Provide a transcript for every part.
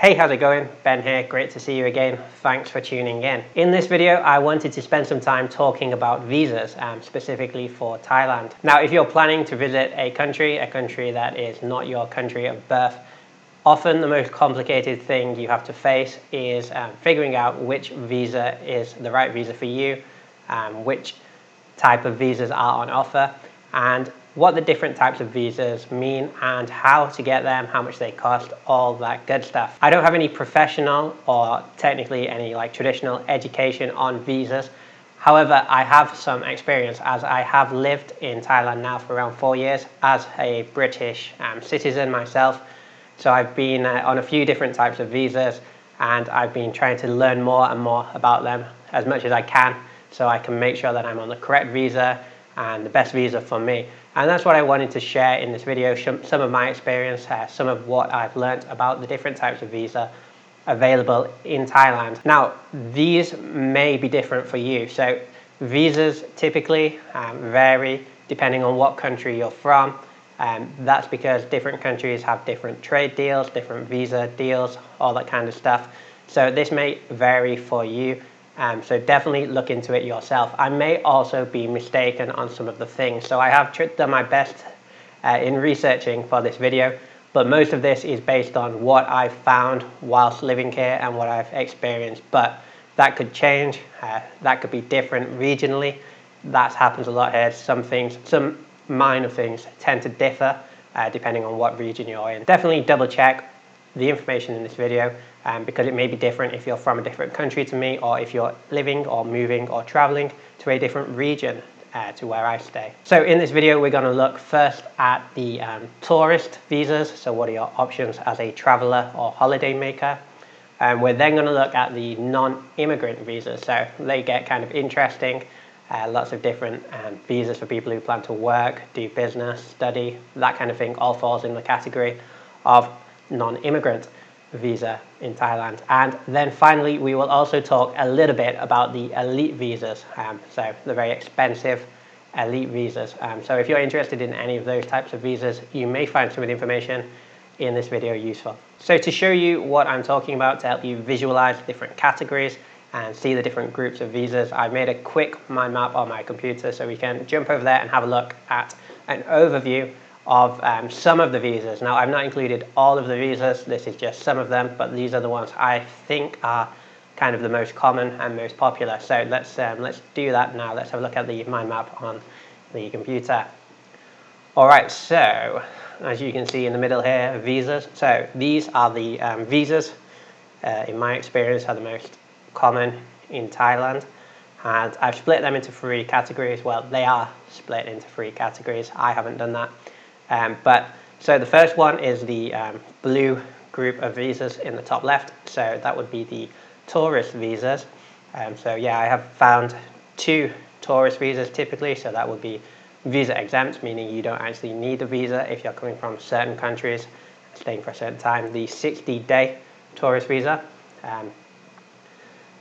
Hey, how's it going? Ben here, great to see you again. Thanks for tuning in. In this video, I wanted to spend some time talking about visas, specifically for Thailand. Now, if you're planning to visit a country that is not your country of birth, often the most complicated thing you have to face is figuring out which visa is the right visa for you, which type of visas are on offer, and what the different types of visas mean and how to get them, how much they cost, all that good stuff. I don't have any professional or technically any traditional education on visas. However, I have some experience as I have lived in Thailand now for around 4 years as a British citizen myself. So I've been on a few different types of visas, and I've been trying to learn more and more about them as much as I can so I can make sure that I'm on the correct visa and the best visa for me. And that's what I wanted to share in this video, some of my experience, some of what I've learned about the different types of visa available in Thailand. Now, these may be different for you. So visas typically vary depending on what country you're from. That's because different countries have different trade deals, different visa deals, all that kind of stuff. So this may vary for you. So definitely look into it yourself. I may also be mistaken on some of the things. So I have done my best in researching for this video, but most of this is based on what I've found whilst living here and what I've experienced. But that could change. That could be different regionally. That happens a lot here. Some minor things tend to differ depending on what region you're in. Definitely double check the information in this video because it may be different if you're from a different country to me, or if you're living or moving or traveling to a different region to where I stay. So in this video, we're going to look first at the tourist visas. So what are your options as a traveler or holiday maker? We're then going to look at the non-immigrant visas. So they get kind of interesting. Lots of different visas for people who plan to work, do business, study, that kind of thing all falls in the category of non-immigrant visa in Thailand. And then finally, we will also talk a little bit about the elite visas, so the very expensive elite visas. So if you're interested in any of those types of visas, you may find some of the information in this video useful. So to show you what I'm talking about, to help you visualize different categories and see the different groups of visas, I've made a quick mind map on my computer so we can jump over there and have a look at an overview of some of the visas. Now, I've not included all of the visas, this is just some of them, but these are the ones I think are kind of the most common and most popular. So let's do that now. Let's have a look at the mind map on the computer. All right, so as you can see in the middle here, visas. So these are the visas, in my experience, are the most common in Thailand. And I've split them into 3 categories. Well, they are split into 3 categories. I haven't done that. So the first one is the blue group of visas in the top left. So that would be the tourist visas. So yeah, I have found 2 tourist visas typically. So that would be visa exempt, meaning you don't actually need a visa if you're coming from certain countries, staying for a certain time. The 60-day tourist visa.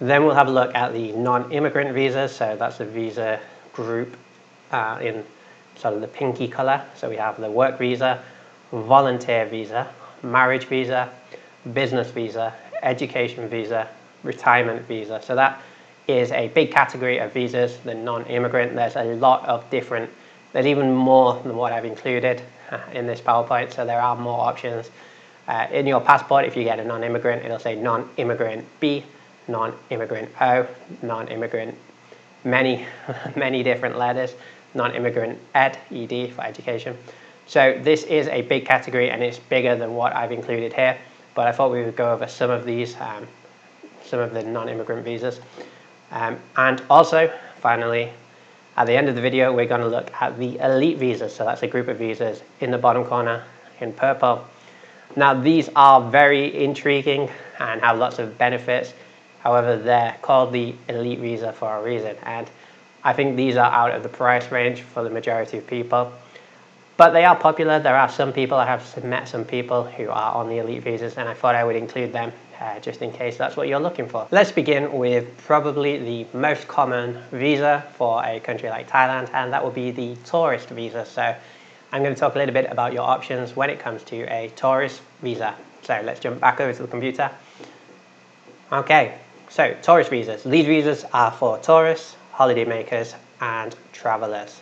Then we'll have a look at the non-immigrant visas. So that's the visa group in sort of the pinky color. So we have the work visa, volunteer visa, marriage visa, business visa, education visa, retirement visa. So that is a big category of visas, the non-immigrant. There's a lot of different, there's even more than what I've included in this PowerPoint. So there are more options. In your passport, if you get a non-immigrant, it'll say non-immigrant B, non-immigrant O, non-immigrant, many different letters, non-immigrant ed for education. So this is a big category and it's bigger than what I've included here, but I thought we would go over some of these, some of the non-immigrant visas. And also, finally, at the end of the video, we're going to look at the elite visas. So that's a group of visas in the bottom corner in purple. Now, these are very intriguing and have lots of benefits. However, they're called the elite visa for a reason. And I think these are out of the price range for the majority of people. But they are popular. There are some people, I have met some people who are on the elite visas, and I thought I would include them just in case that's what you're looking for. Let's begin with probably the most common visa for a country like Thailand, and that will be the tourist visa. So I'm going to talk a little bit about your options when it comes to a tourist visa. So let's jump back over to the computer. Okay, so tourist visas. These visas are for tourists, holidaymakers, and travelers.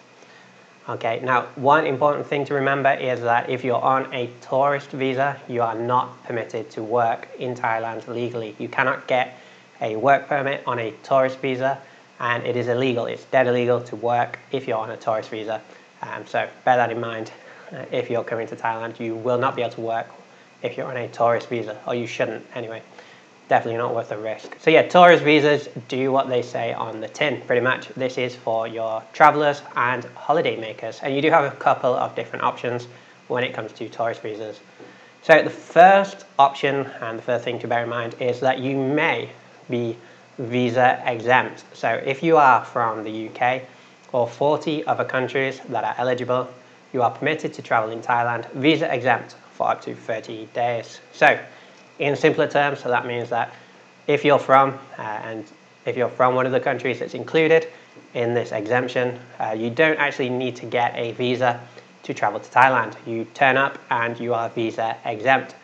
Okay, now one important thing to remember is that if you're on a tourist visa, you are not permitted to work in Thailand legally. You cannot get a work permit on a tourist visa, and it is illegal. It's dead illegal to work if you're on a tourist visa. So bear that in mind. If you're coming to Thailand, you will not be able to work if you're on a tourist visa, or you shouldn't anyway. Definitely not worth the risk. So yeah, tourist visas do what they say on the tin, pretty much. This is for your travelers and holiday makers, and you do have a couple of different options when it comes to tourist visas. So the first option and the first thing to bear in mind is that you may be visa exempt. So if you are from the UK or 40 other countries that are eligible, you are permitted to travel in Thailand visa exempt for up to 30 days. So in simpler terms, so that means that if you're from one of the countries that's included in this exemption, you don't actually need to get a visa to travel to Thailand. You turn up and you are visa exempt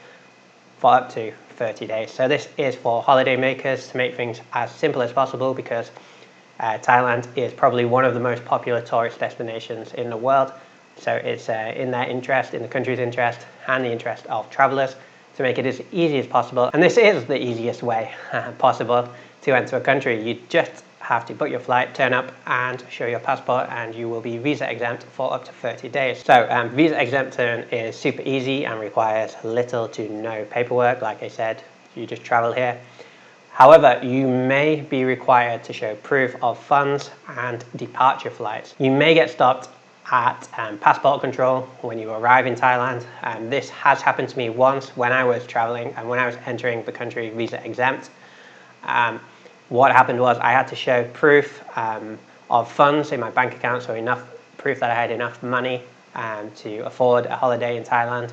for up to 30 days. So this is for holiday makers to make things as simple as possible, because Thailand is probably one of the most popular tourist destinations in the world. So it's in their interest, in the country's interest, and the interest of travelers to make it as easy as possible. And this is the easiest way possible to enter a country. You just have to book your flight, turn up and show your passport, and you will be visa exempt for up to 30 days. So visa exemption is super easy and requires little to no paperwork. Like I said, you just travel here. However, you may be required to show proof of funds and departure flights. You may get stopped at passport control when you arrive in Thailand. This has happened to me once when I was traveling and when I was entering the country visa exempt. What happened was I had to show proof of funds in my bank account, so enough proof that I had enough money to afford a holiday in Thailand.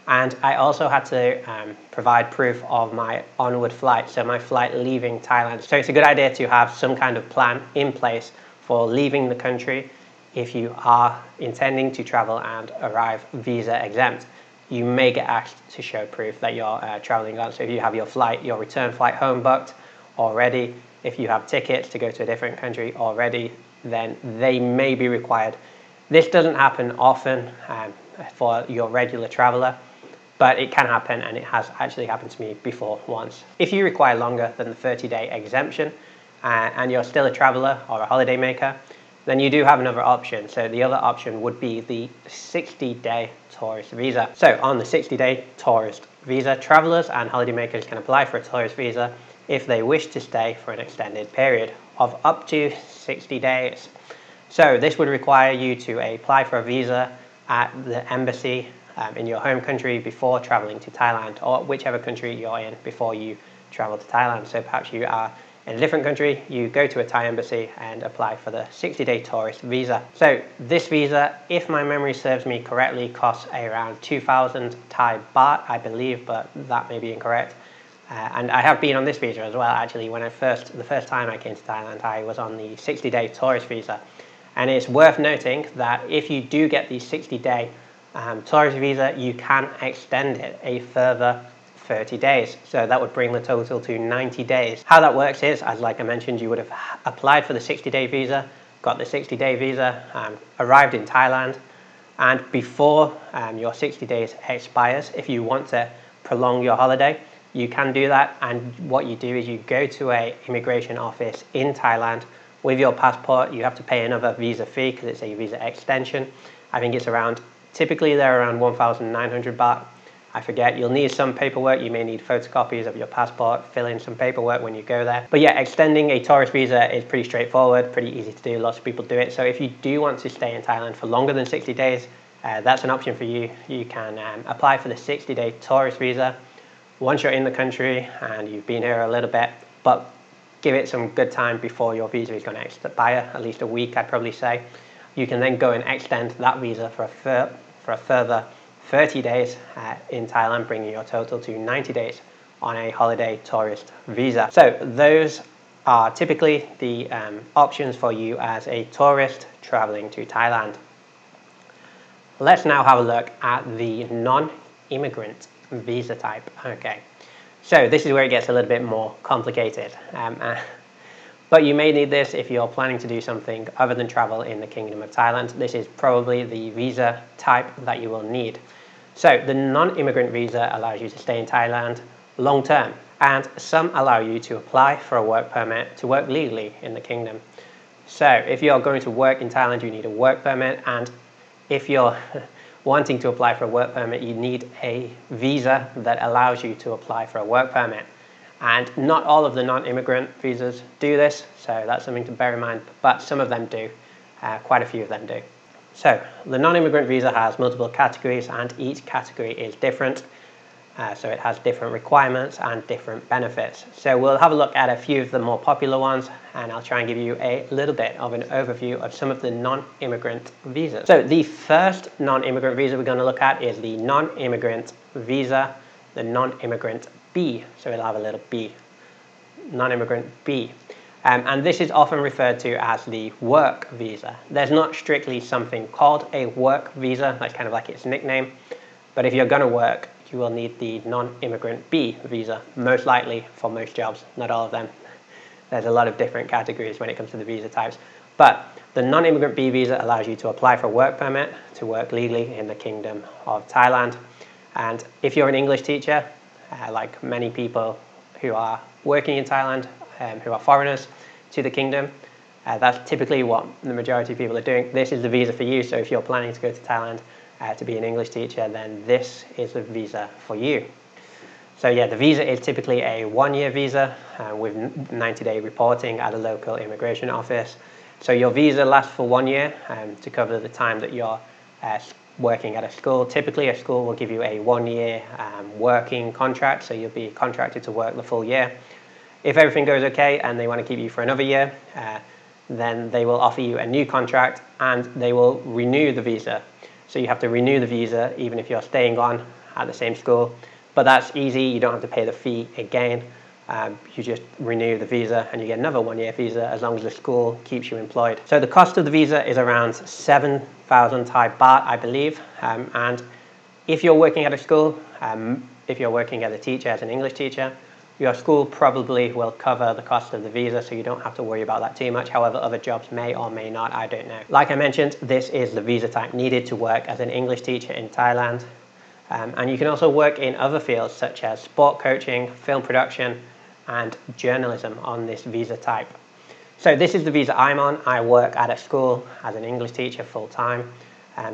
And I also had to provide proof of my onward flight, so my flight leaving Thailand. So it's a good idea to have some kind of plan in place for leaving the country if you are intending to travel and arrive visa exempt. You may get asked to show proof that you're traveling on. So if you have your return flight home booked already, if you have tickets to go to a different country already, then they may be required. This doesn't happen often for your regular traveler, but it can happen, and it has actually happened to me before once. If you require longer than the 30-day exemption and you're still a traveler or a holiday maker, then you do have another option. So the other option would be the 60-day tourist visa. So on the 60-day tourist visa, travelers and holidaymakers can apply for a tourist visa if they wish to stay for an extended period of up to 60 days. So this would require you to apply for a visa at the embassy in your home country before traveling to Thailand, or whichever country you're in before you travel to Thailand. So perhaps you are in a different country, you go to a Thai embassy and apply for the 60-day tourist visa. So this visa, if my memory serves me correctly, costs around 2,000 Thai baht, I believe, but that may be incorrect. And I have been on this visa as well, actually. The first time I came to Thailand, I was on the 60-day tourist visa. And it's worth noting that if you do get the 60-day tourist visa, you can extend it a further 30 days. So that would bring the total to 90 days. How that works is, as like I mentioned, you would have applied for the 60-day visa, got the 60-day visa, arrived in Thailand, and before your 60 days expires, if you want to prolong your holiday, you can do that. And what you do is you go to a immigration office in Thailand with your passport. You have to pay another visa fee because it's a visa extension. I think it's typically they're around 1,900 baht. I forget. You'll need some paperwork. You may need photocopies of your passport, fill in some paperwork when you go there. But yeah, extending a tourist visa is pretty straightforward, pretty easy to do. Lots of people do it. So if you do want to stay in Thailand for longer than 60 days, that's an option for you. You can apply for the 60-day tourist visa once you're in the country and you've been here a little bit, but give it some good time before your visa is going to expire, at least a week, I'd probably say. You can then go and extend that visa for a further 30 days in Thailand, bringing your total to 90 days on a holiday tourist visa. So those are typically the options for you as a tourist traveling to Thailand. Let's now have a look at the non-immigrant visa type. Okay, so this is where it gets a little bit more complicated. But you may need this if you're planning to do something other than travel in the Kingdom of Thailand. This is probably the visa type that you will need. So the non-immigrant visa allows you to stay in Thailand long term, and some allow you to apply for a work permit to work legally in the kingdom. So if you're going to work in Thailand, you need a work permit, and if you're wanting to apply for a work permit, you need a visa that allows you to apply for a work permit. And not all of the non-immigrant visas do this, so that's something to bear in mind, but some of them do. Quite a few of them do. So the non-immigrant visa has multiple categories, and each category is different. So it has different requirements and different benefits. So we'll have a look at a few of the more popular ones, and I'll try and give you a little bit of an overview of some of the non-immigrant visas. So the first non-immigrant visa we're going to look at is the non-immigrant visa, the non-immigrant B. So it'll have a little B, non-immigrant B. And this is often referred to as the work visa. There's not strictly something called a work visa, that's kind of like its nickname. But if you're going to work, you will need the non-immigrant B visa, most likely for most jobs, not all of them. There's a lot of different categories when it comes to the visa types. But the non-immigrant B visa allows you to apply for a work permit to work legally in the Kingdom of Thailand. And if you're an English teacher, like many people who are working in Thailand, who are foreigners to the kingdom, that's typically what the majority of people are doing. This is the visa for you. So if you're planning to go to Thailand to be an English teacher, then this is the visa for you. So yeah, the visa is typically a one-year visa with 90-day reporting at a local immigration office. So your visa lasts for 1 year to cover the time that you're working at a school. Typically a school will give you a 1 year working contract, so you'll be contracted to work the full year. If everything goes okay and they want to keep you for another year, then they will offer you a new contract and they will renew the visa. So you have to renew the visa even if you're staying on at the same school. But that's easy, you don't have to pay the fee again. You just renew the visa and you get another 1 year visa as long as the school keeps you employed. So the cost of the visa is around 7,000 Thai baht, I believe. And if you're working at a school, if you're working as a teacher, as an English teacher, your school probably will cover the cost of the visa, so you don't have to worry about that too much. However, other jobs may or may not, I don't know. Like I mentioned, this is the visa type needed to work as an English teacher in Thailand. And you can also work in other fields such as sport coaching, film production, and journalism on this visa type. So this is the visa I'm on. I work at a school as an English teacher full time.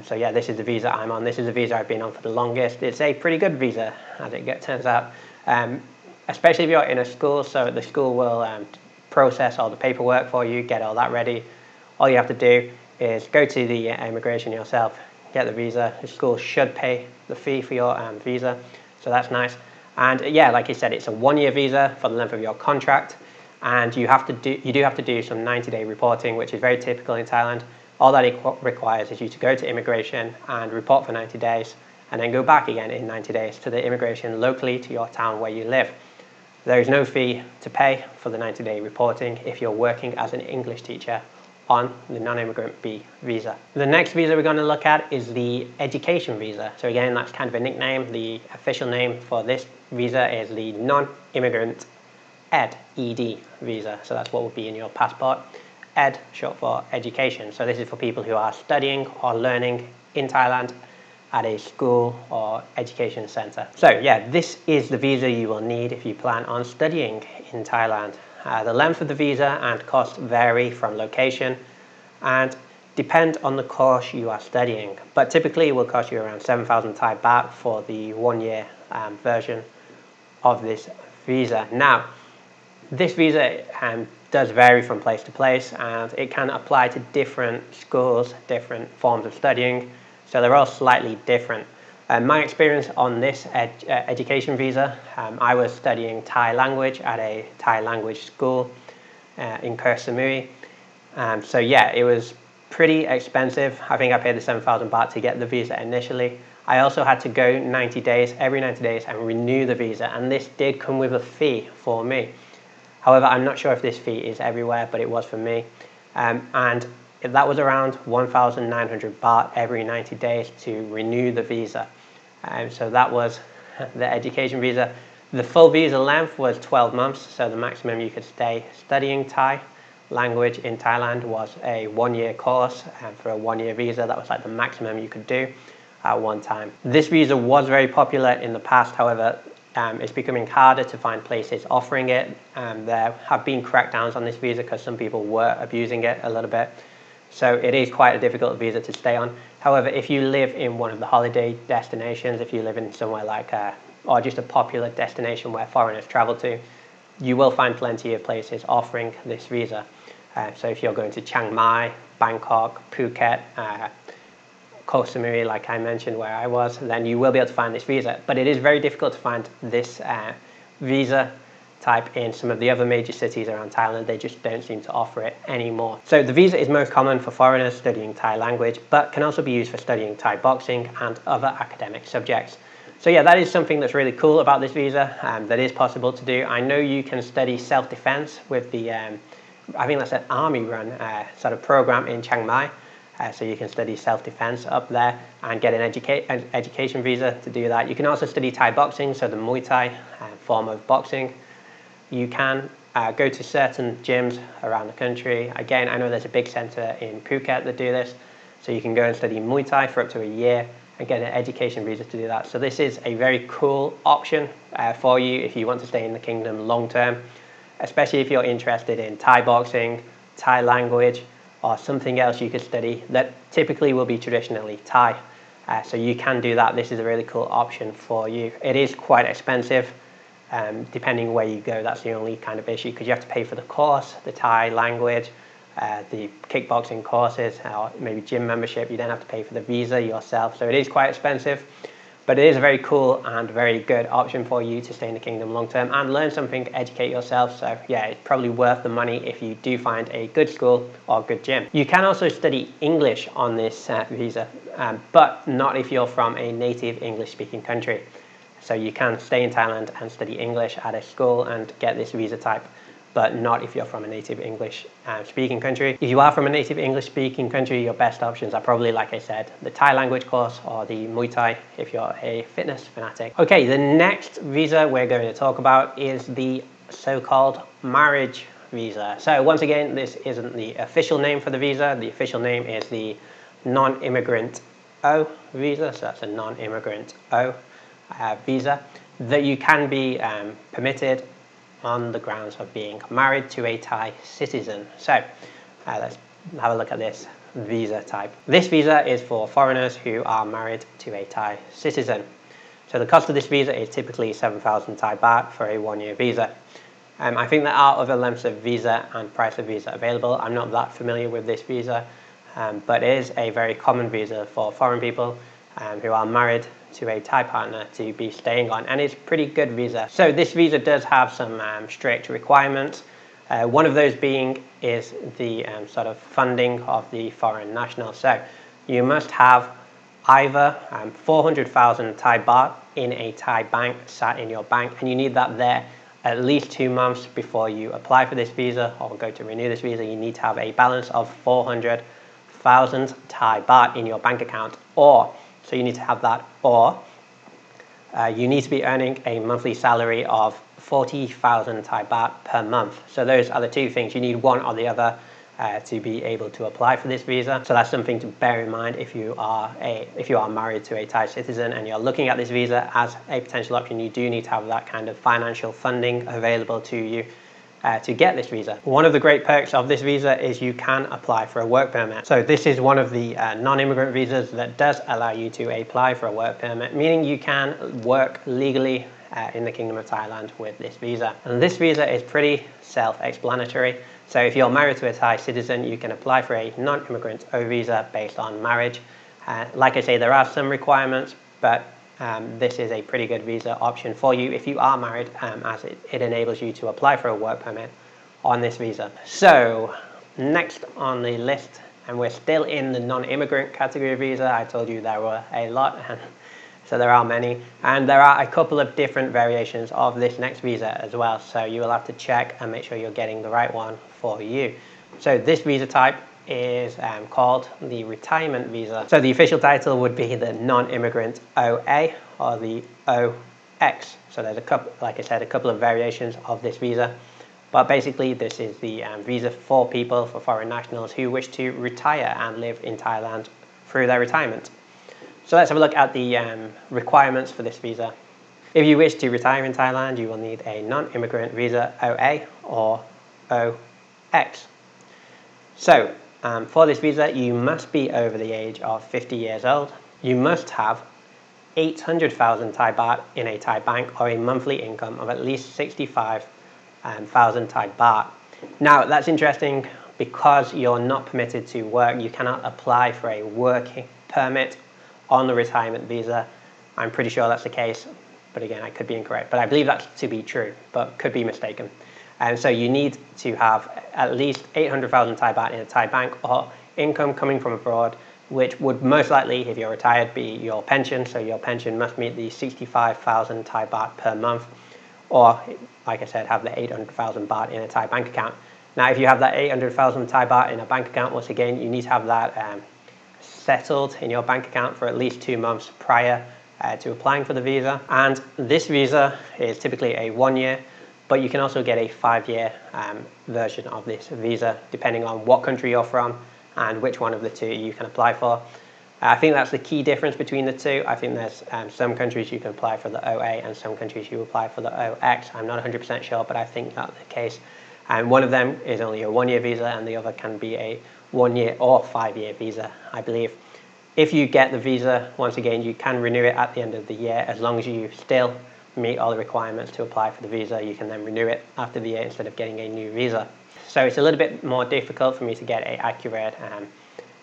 So yeah, this is the visa I'm on. This is the visa I've been on for the longest. It's a pretty good visa, as it turns out. Especially if you're in a school, so the school will process all the paperwork for you, get all that ready. All you have to do is go to the immigration yourself, get the visa. The school should pay the fee for your visa, so that's nice. And yeah, like I said, it's a 1 year visa for the length of your contract, and you do have to do some 90-day reporting, which is very typical in Thailand. All that it requires is you to go to immigration and report for 90 days, and then go back again in 90 days to the immigration locally to your town where you live. There is no fee to pay for the 90-day reporting if you're working as an English teacher on the non-immigrant B visa. The next visa we're going to look at is the education visa. So again, that's kind of a nickname. The official name for this visa is the non-immigrant ED visa. So that's what will be in your passport. ED, short for education. So this is for people who are studying or learning in Thailand at a school or education center. So yeah, this is the visa you will need if you plan on studying in Thailand. The length of the visa and cost vary from location and depend on the course you are studying, but typically it will cost you around 7,000 Thai baht for the 1 year version of this visa. Now, this visa does vary from place to place, and it can apply to different schools, different forms of studying, so they're all slightly different. My experience on this education visa, I was studying Thai language at a Thai language school in Koh Samui. So yeah, it was pretty expensive. I think I paid the 7,000 baht to get the visa initially. I also had to go 90 days, every 90 days, and renew the visa, and this did come with a fee for me. However, I'm not sure if this fee is everywhere, but it was for me. And that was around 1,900 baht every 90 days to renew the visa. So that was the education visa. The full visa length was 12 months, so the maximum you could stay studying Thai language in Thailand was a 1-year course, and for a 1-year visa that was like the maximum you could do at one time. This visa was very popular in the past, however it's becoming harder to find places offering it. There have been crackdowns on this visa because some people were abusing it a little bit, so it is quite a difficult visa to stay on. However, if you live in one of the holiday destinations, if you live in somewhere like or just a popular destination where foreigners travel to, you will find plenty of places offering this visa. So if you're going to Chiang Mai, Bangkok, Phuket, Koh Samui, like I mentioned where I was, then you will be able to find this visa. But it is very difficult to find this visa type in some of the other major cities around Thailand. They just don't seem to offer it anymore. So the visa is most common for foreigners studying Thai language, but can also be used for studying Thai boxing and other academic subjects. So yeah, that is something that's really cool about this visa, that is possible to do. I know you can study self-defense with the, I think that's an army-run sort of program in Chiang Mai. So you can study self-defense up there and get an education visa to do that. You can also study Thai boxing, so the Muay Thai form of boxing. You can go to certain gyms around the country. Again, I know there's a big center in Phuket that do this. So you can go and study Muay Thai for up to a year and get an education visa to do that. So this is a very cool option for you if you want to stay in the kingdom long term, especially if you're interested in Thai boxing, Thai language, or something else you could study that typically will be traditionally Thai. So you can do that. This is a really cool option for you. It is quite expensive, depending where you go. That's the only kind of issue, because you have to pay for the course, the Thai language, the kickboxing courses, or maybe gym membership. You then have to pay for the visa yourself, so it is quite expensive, but it is a very cool and very good option for you to stay in the kingdom long term and learn something, educate yourself. So yeah, it's probably worth the money if you do find a good school or good gym. You can also study English on this visa, but not if you're from a native English speaking country. So you can stay in Thailand and study English at a school and get this visa type, but not if you're from a native English speaking country. If you are from a native English speaking country, your best options are probably, like I said, the Thai language course or the Muay Thai if you're a fitness fanatic. Okay, the next visa we're going to talk about is the so-called marriage visa. So once again, this isn't the official name for the visa. The official name is the Non-Immigrant O visa, so that's a Non-Immigrant O visa, that you can be permitted on the grounds of being married to a Thai citizen. So let's have a look at this visa type. This visa is for foreigners who are married to a Thai citizen. So the cost of this visa is typically 7,000 Thai baht for a 1-year visa. I think there are other lengths of visa and price of visa available. I'm not that familiar with this visa, but it is a very common visa for foreign people who are married to a Thai partner to be staying on, and it's a pretty good visa. So this visa does have some strict requirements. One of those being is the sort of funding of the foreign national. So you must have either 400,000 Thai baht in a Thai bank sat in your bank, and you need that there at least 2 months before you apply for this visa or go to renew this visa. You need to have a balance of 400,000 Thai baht in your bank account, or so you need to have that, or you need to be earning a monthly salary of 40,000 Thai baht per month. So those are the two things. You need one or the other to be able to apply for this visa. So that's something to bear in mind if you are married to a Thai citizen and you're looking at this visa as a potential option. You do need to have that kind of financial funding available to you to get this visa. One of the great perks of this visa is you can apply for a work permit. So this is one of the non-immigrant visas that does allow you to apply for a work permit, meaning you can work legally in the Kingdom of Thailand with this visa. And this visa is pretty self-explanatory. So if you're married to a Thai citizen, you can apply for a non-immigrant O visa based on marriage. Like I say, there are some requirements, but this is a pretty good visa option for you if you are married, as it enables you to apply for a work permit on this visa. So next on the list, and we're still in the non-immigrant category visa. I told you there were a lot, and so there are many, and there are a couple of different variations of this next visa as well. So you will have to check and make sure you're getting the right one for you. So this visa type is called the retirement visa. So the official title would be the Non-Immigrant OA or the OX. So there's a couple, like I said, a couple of variations of this visa. But basically, this is the visa for people, for foreign nationals who wish to retire and live in Thailand through their retirement. So let's have a look at the requirements for this visa. If you wish to retire in Thailand, you will need a non-immigrant visa OA or OX. So for this visa, you must be over the age of 50 years old. You must have 800,000 Thai baht in a Thai bank or a monthly income of at least 65,000 Thai baht. Now that's interesting because you're not permitted to work. You cannot apply for a working permit on the retirement visa. I'm pretty sure that's the case, but again, I could be incorrect. But I believe that's to be true, but could be mistaken. And so you need to have at least 800,000 Thai baht in a Thai bank or income coming from abroad, which would most likely, if you're retired, be your pension. So your pension must meet the 65,000 Thai baht per month, or like I said, have the 800,000 baht in a Thai bank account. Now, if you have that 800,000 Thai baht in a bank account, once again, you need to have that settled in your bank account for at least 2 months prior to applying for the visa. And this visa is typically a 1 year, but you can also get a 5-year version of this visa, depending on what country you're from and which one of the two you can apply for. I think that's the key difference between the two. I think there's some countries you can apply for the OA and some countries you apply for the OX. I'm not 100% sure, but I think that's the case. And one of them is only a 1-year visa and the other can be a 1-year or 5-year visa, I believe. If you get the visa, once again, you can renew it at the end of the year as long as you still meet all the requirements to apply for the visa. You can then renew it after the year instead of getting a new visa. So it's a little bit more difficult for me to get an accurate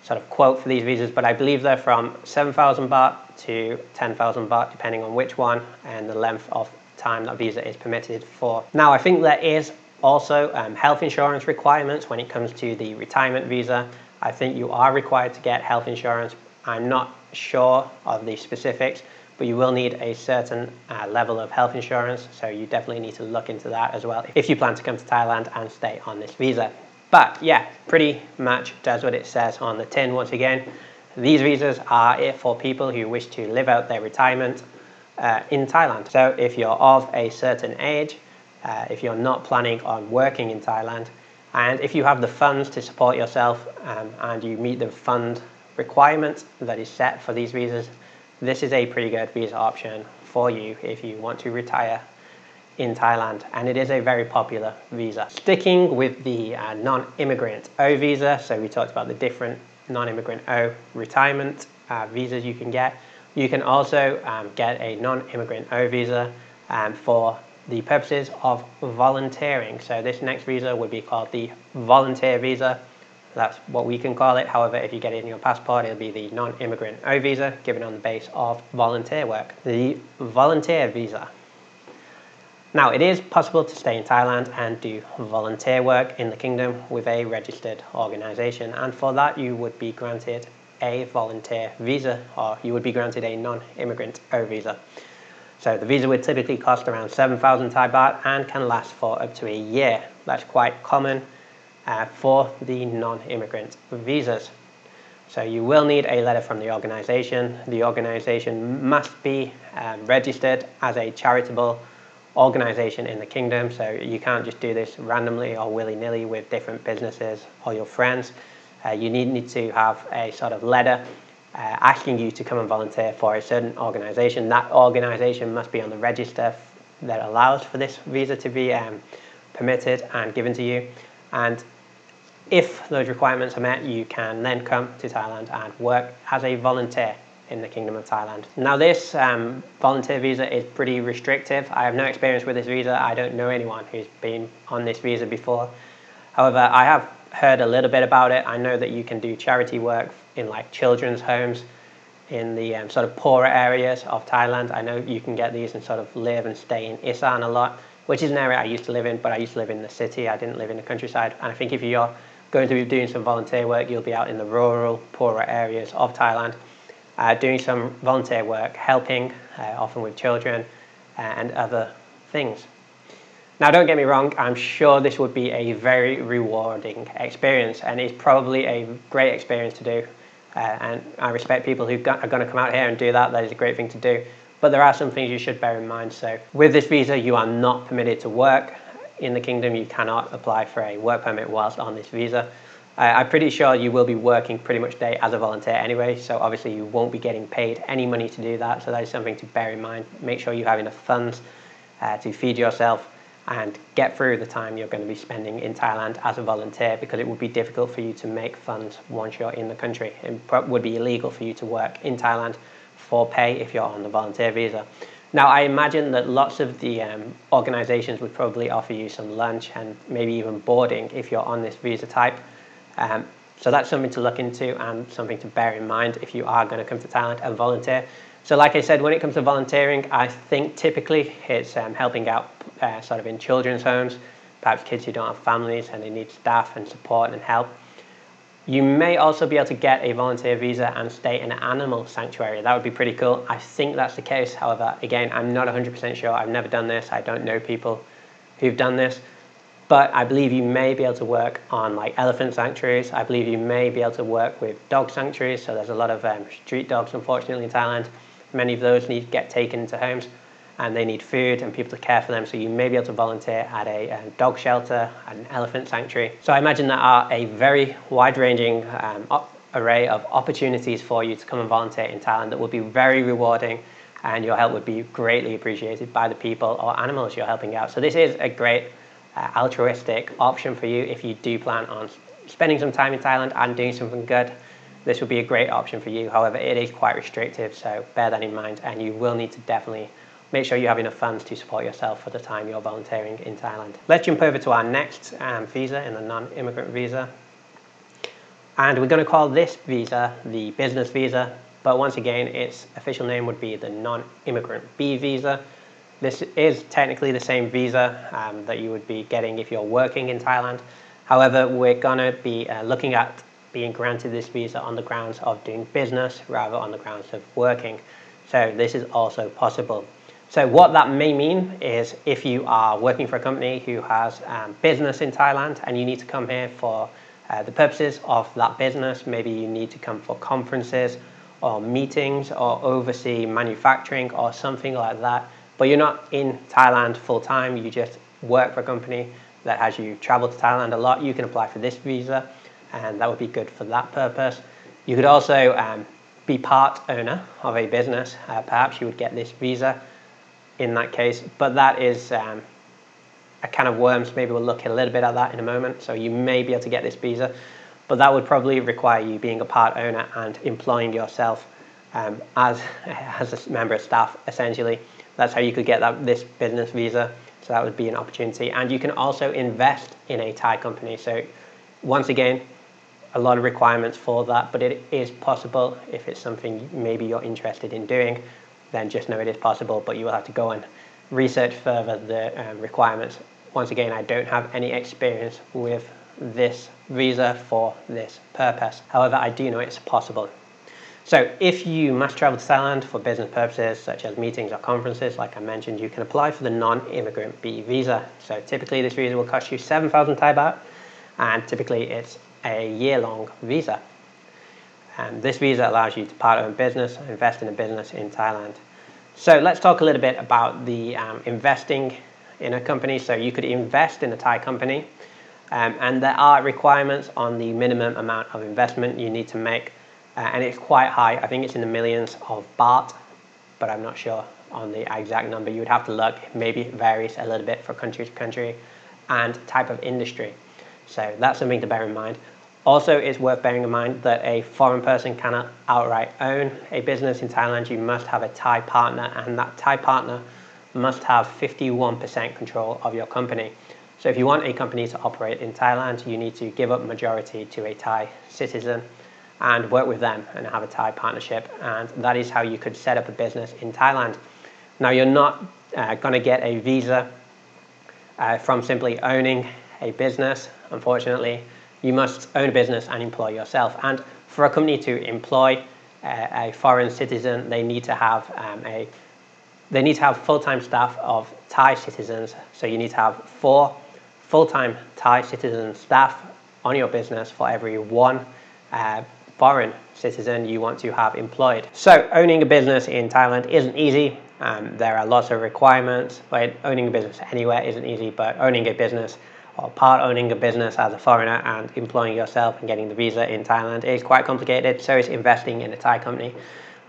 sort of quote for these visas, but I believe they're from 7,000 baht to 10,000 baht, depending on which one and the length of time that visa is permitted for. Now, I think there is also health insurance requirements when it comes to the retirement visa. I think you are required to get health insurance. I'm not sure of the specifics, but you will need a certain level of health insurance, so you definitely need to look into that as well if you plan to come to Thailand and stay on this visa. But yeah, pretty much does what it says on the tin. Once again, these visas are for people who wish to live out their retirement in Thailand. So if you're of a certain age, if you're not planning on working in Thailand, and if you have the funds to support yourself and you meet the fund requirements that is set for these visas, this is a pretty good visa option for you if you want to retire in Thailand, and it is a very popular visa. Sticking with the non-immigrant O visa, so we talked about the different non-immigrant O retirement visas you can get. You can also get a non-immigrant O visa for the purposes of volunteering. So this next visa would be called the volunteer visa. That's what we can call it. However, if you get it in your passport, it'll be the non-immigrant O visa, given on the base of volunteer work. The volunteer visa. Now, it is possible to stay in Thailand and do volunteer work in the kingdom with a registered organization, and for that you would be granted a volunteer visa, or you would be granted a non-immigrant O visa. So the visa would typically cost around 7,000 Thai baht and can last for up to a year. That's quite common for the non-immigrant visas. So you will need a letter from the organization. The organization must be registered as a charitable organization in the kingdom, so you can't just do this randomly or willy-nilly with different businesses or your friends. You need to have a sort of letter asking you to come and volunteer for a certain organization. That organization must be on the register that allows for this visa to be permitted and given to you. And if those requirements are met, you can then come to Thailand and work as a volunteer in the Kingdom of Thailand. Now this volunteer visa is pretty restrictive. I have no experience with this visa. I don't know anyone who's been on this visa before. However, I have heard a little bit about it. I know that you can do charity work in like children's homes in the sort of poorer areas of Thailand. I know you can get these and sort of live and stay in Isan a lot, which is an area I used to live in, but I used to live in the city. I didn't live in the countryside. And I think if you're going to be doing some volunteer work, you'll be out in the rural, poorer areas of Thailand, doing some volunteer work, helping often with children and other things. Now, don't get me wrong, I'm sure this would be a very rewarding experience, and it's probably a great experience to do. And I respect people who are going to come out here and do that. That is a great thing to do. But there are some things you should bear in mind. So with this visa, you are not permitted to work in the kingdom. You cannot apply for a work permit whilst on this visa. I'm pretty sure you will be working pretty much day as a volunteer anyway, so obviously you won't be getting paid any money to do that, so that is something to bear in mind. Make sure you have enough funds to feed yourself and get through the time you're going to be spending in Thailand as a volunteer, because it would be difficult for you to make funds once you're in the country. It would be illegal for you to work in Thailand for pay if you're on the volunteer visa. Now, I imagine that lots of the organizations would probably offer you some lunch and maybe even boarding if you're on this visa type. So that's something to look into and something to bear in mind if you are going to come to Thailand and volunteer. So like I said, when it comes to volunteering, I think typically it's helping out sort of in children's homes, perhaps kids who don't have families and they need staff and support and help. You may also be able to get a volunteer visa and stay in an animal sanctuary. That would be pretty cool. I think that's the case. However, again, I'm not 100% sure. I've never done this. I don't know people who've done this. But I believe you may be able to work on like elephant sanctuaries. I believe you may be able to work with dog sanctuaries. So there's a lot of street dogs, unfortunately, in Thailand. Many of those need to get taken into homes and they need food and people to care for them. So you may be able to volunteer at a dog shelter, an elephant sanctuary. So I imagine there are a very wide-ranging array of opportunities for you to come and volunteer in Thailand that will be very rewarding, and your help would be greatly appreciated by the people or animals you're helping out. So this is a great altruistic option for you if you do plan on spending some time in Thailand and doing something good. This would be a great option for you. However, it is quite restrictive, so bear that in mind, and you will need to definitely make sure you have enough funds to support yourself for the time you're volunteering in Thailand. Let's jump over to our next visa in the non-immigrant visa. And we're going to call this visa the business visa, but once again, its official name would be the Non-Immigrant B Visa. This is technically the same visa that you would be getting if you're working in Thailand. However, we're going to be looking at being granted this visa on the grounds of doing business rather on the grounds of working. So this is also possible. So what that may mean is if you are working for a company who has business in Thailand and you need to come here for the purposes of that business, maybe you need to come for conferences or meetings or oversee manufacturing or something like that, but you're not in Thailand full-time, you just work for a company that has you travel to Thailand a lot, you can apply for this visa, and that would be good for that purpose. You could also be part owner of a business. Perhaps you would get this visa in that case, but that is a can of worms. Maybe we'll look a little bit at that in a moment. So you may be able to get this visa, but that would probably require you being a part owner and employing yourself as a member of staff, essentially. That's how you could get this business visa. So that would be an opportunity. And you can also invest in a Thai company. So once again, a lot of requirements for that, but it is possible. If it's something maybe you're interested in doing, then just know it is possible, but you will have to go and research further the requirements. Once again, I don't have any experience with this visa for this purpose. However, I do know it's possible. So if you must travel to Thailand for business purposes, such as meetings or conferences, like I mentioned, you can apply for the Non-Immigrant B Visa. So typically this visa will cost you 7,000 Thai baht, and typically it's a year-long visa. And this visa allows you to part own business, invest in a business in Thailand. So let's talk a little bit about the investing in a company. So you could invest in a Thai company, and there are requirements on the minimum amount of investment you need to make. And it's quite high. I think it's in the millions of baht, but I'm not sure on the exact number. You would have to look. Maybe it varies a little bit from country to country and type of industry. So that's something to bear in mind. Also, it's worth bearing in mind that a foreign person cannot outright own a business in Thailand. You must have a Thai partner, and that Thai partner must have 51% control of your company. So if you want a company to operate in Thailand, you need to give up majority to a Thai citizen and work with them and have a Thai partnership, and that is how you could set up a business in Thailand. Now, you're not going to get a visa from simply owning a business, unfortunately. You must own a business and employ yourself, and for a company to employ a foreign citizen, they need to have a they need to have full-time staff of Thai citizens. So you need to have 4 full-time Thai citizen staff on your business for every 1 foreign citizen you want to have employed. So owning a business in Thailand isn't easy. There are lots of requirements, but owning a business anywhere isn't easy, but owning a business or part owning a business as a foreigner and employing yourself and getting the visa in Thailand is quite complicated. So is investing in a Thai company.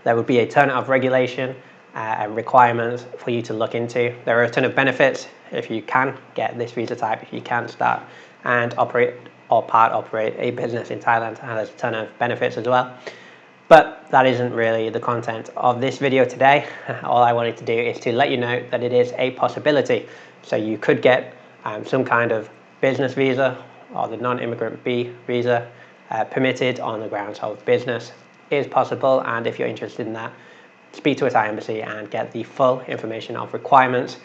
There would be a ton of regulation and requirements for you to look into. There are a ton of benefits if you can get this visa type, if you can start and operate or part operate a business in Thailand, and there's a ton of benefits as well. But that isn't really the content of this video today. All I wanted to do is to let you know that it is a possibility. So you could get some kind of business visa or the Non-Immigrant B Visa permitted on the grounds of business is possible, and if you're interested in that, speak to a Thai embassy and get the full information of requirements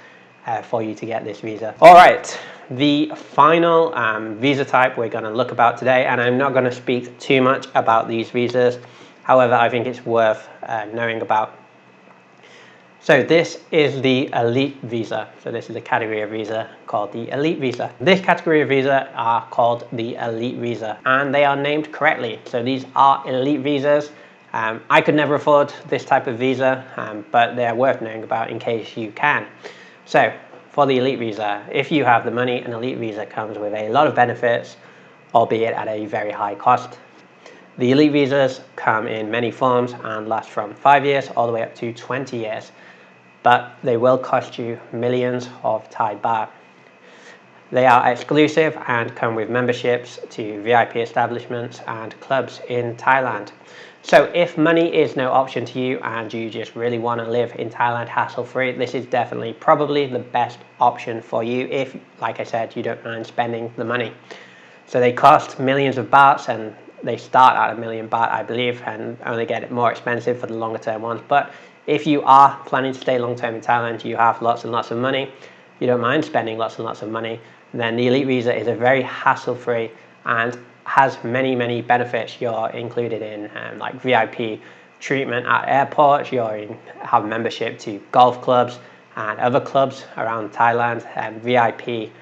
for you to get this visa. All right, the final visa type we're going to look about today, and I'm not going to speak too much about these visas. However, I think it's worth knowing about. So this is the elite visa. So this is a category of visa called the elite visa. This category of visa are called the elite visa, and they are named correctly. So these are elite visas. I could never afford this type of visa, but they're worth knowing about in case you can. So for the elite visa, if you have the money, an elite visa comes with a lot of benefits, albeit at a very high cost. The elite visas come in many forms and last from 5 years all the way up to 20 years, but they will cost you millions of Thai baht. They are exclusive and come with memberships to VIP establishments and clubs in Thailand. So if money is no option to you and you just really want to live in Thailand hassle-free, this is definitely probably the best option for you if, like I said, you don't mind spending the money. So they cost millions of bahts, and they start at 1 million baht, I believe, and only get more expensive for the longer term ones. But if you are planning to stay long term in Thailand, you have lots and lots of money, you don't mind spending lots and lots of money, then the elite visa is a very hassle-free and has many benefits. You're included in like VIP treatment at airports, have membership to golf clubs and other clubs around Thailand, and VIP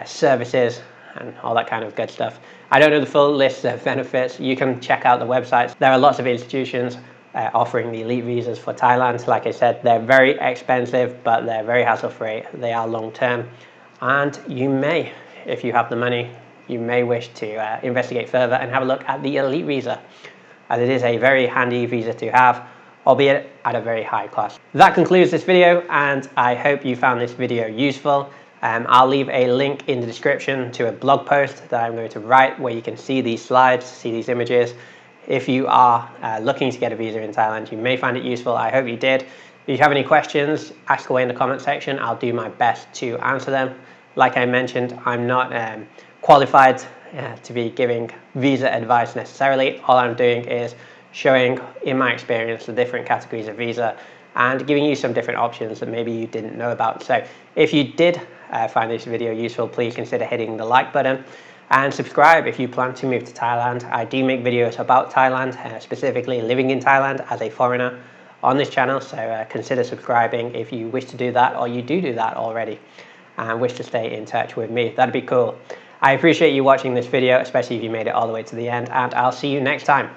services and all that kind of good stuff. I don't know the full list of benefits. You can check out the websites. There are lots of institutions offering the elite visas for Thailand. Like I said, they're very expensive, but they're very hassle-free. They are long-term, and you may, if you have the money, you may wish to investigate further and have a look at the elite visa, as it is a very handy visa to have, albeit at a very high cost. That concludes this video, and I hope you found this video useful. I'll leave a link in the description to a blog post that I'm going to write where you can see these slides, see these images. If you are looking to get a visa in Thailand, you may find it useful. I hope you did. If you have any questions, ask away in the comment section. I'll do my best to answer them. Like I mentioned, I'm not qualified to be giving visa advice necessarily. All I'm doing is showing, in my experience, the different categories of visa and giving you some different options that maybe you didn't know about. So if you did find this video useful, please consider hitting the like button and subscribe if you plan to move to Thailand. I do make videos about Thailand, specifically living in Thailand as a foreigner on this channel, so consider subscribing if you wish to do that, or you do that already and wish to stay in touch with me. That'd be cool. I appreciate you watching this video, especially if you made it all the way to the end, and I'll see you next time.